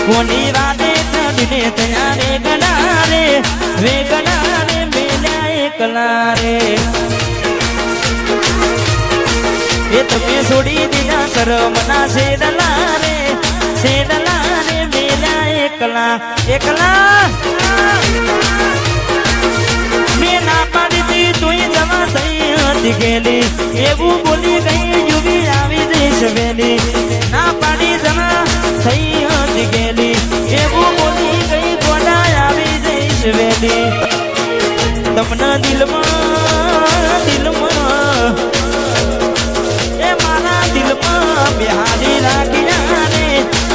કોની વાતે ચડીને ત્યાં વેગના રે મેલ્યા એકલા રે એ તમે છોડી દીધા શરમના શેડલા રે મેલ્યા એકલા મેં ના પાડી દી તુંય જવા થઈ હતી ગેલી એવું બોલી ગઈ યુવી આવી જઈશ વેલી ના પાડી જવા થઈ હતી ગેલી એવું બોલી ગઈ ગોડા આવી જઈશ વેલી તમને દિલમાં એ મારા દિલમાં બિહારી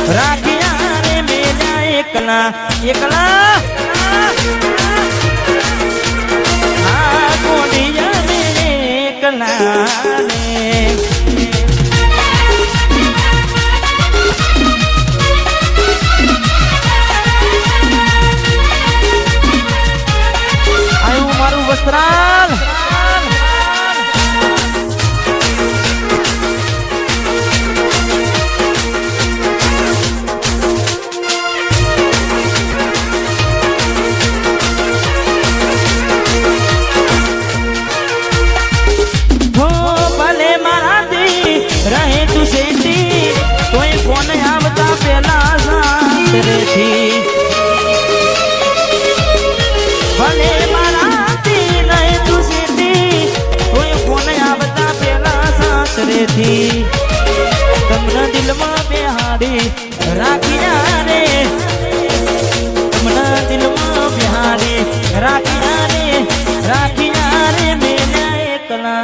રાખ્યા રે મેલ્યા એકલા આ કોડિયા રે એકલા રે આયું મારું વસ્ત્રાલ રહે તું સેતી કોઈ ફોન આવતા પેલા સાસરેથી ભલે મારાથી રહે તું સેતી કોઈ ફોન આવતા પેલા સાસરેથી તમને દિલમાં બેહાડી રાખ્યા રે તમને દિલમાં બેહાડી રાખ્યા રે મેલ્યા એકલા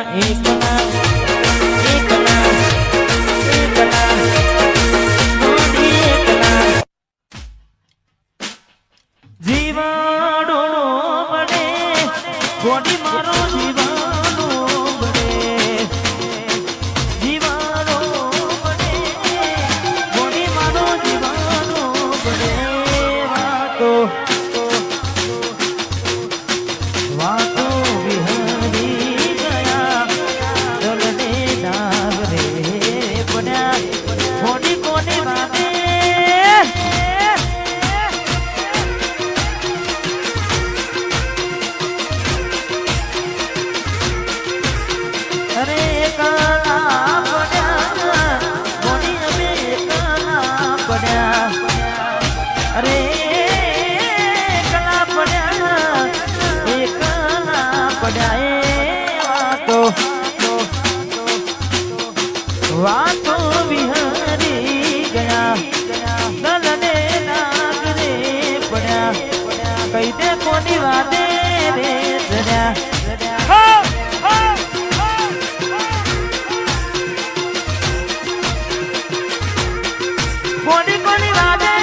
જીવાડો બને ગોડી મારો જીવાડો બને ગોડી મારો જીવાડો બને વાતો વિહરી ગયા દલને નાગ રે પડ્યા ગોડી કોની વાતે વાતો વિહરી ગયા દલને નાગ રે પડ્યા કઈ દે કોની વાતે રે જડ્યા કોની વાતે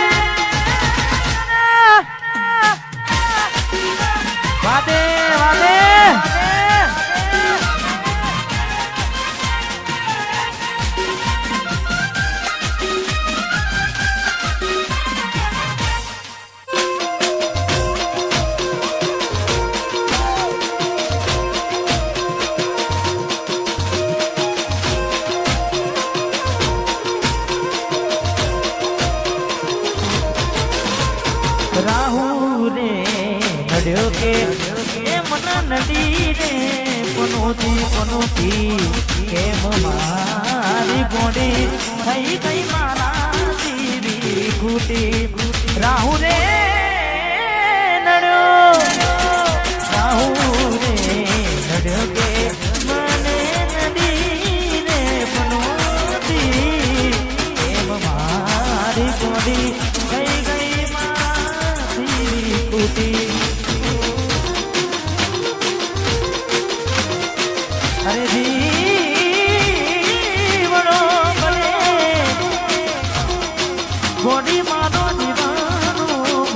રાહુ રે નડ્યો કે એ મન નડી રે પનોતી કેમ મારી ગોડી થઈ ગઈ મારા જીવી ઘૂટી રાહુ રે નડ્યો કે મને નડી રે પનોતી કેમ મારી ગોડી થઈ ગઈ અરે જીવડો ભલે ગોડી મારો જીવાનું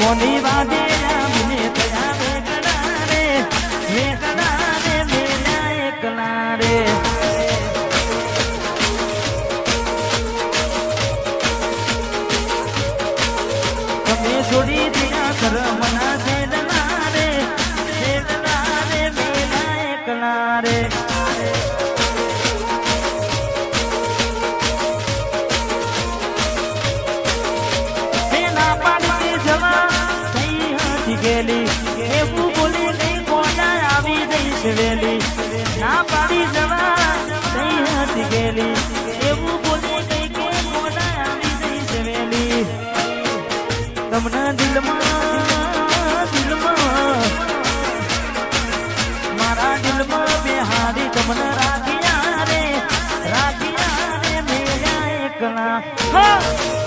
કોની વાદે આવીને થયા વેકડા રે મેલ્યા એકલા રે તમે છોડી દિયા કરમના છેડના રે મેલ્યા એકલા રે એવું બોલી નહીં કોના આવી જઈશ વેલી ના પાડી જવા થઈ હતી ગેલી એવું બોલી નહીં કે કોના આવી જઈશ વેલી તમને દિલમાં મારા દિલમાં બેહારી તમને રાખ્યા રે મેલ્યા એકલા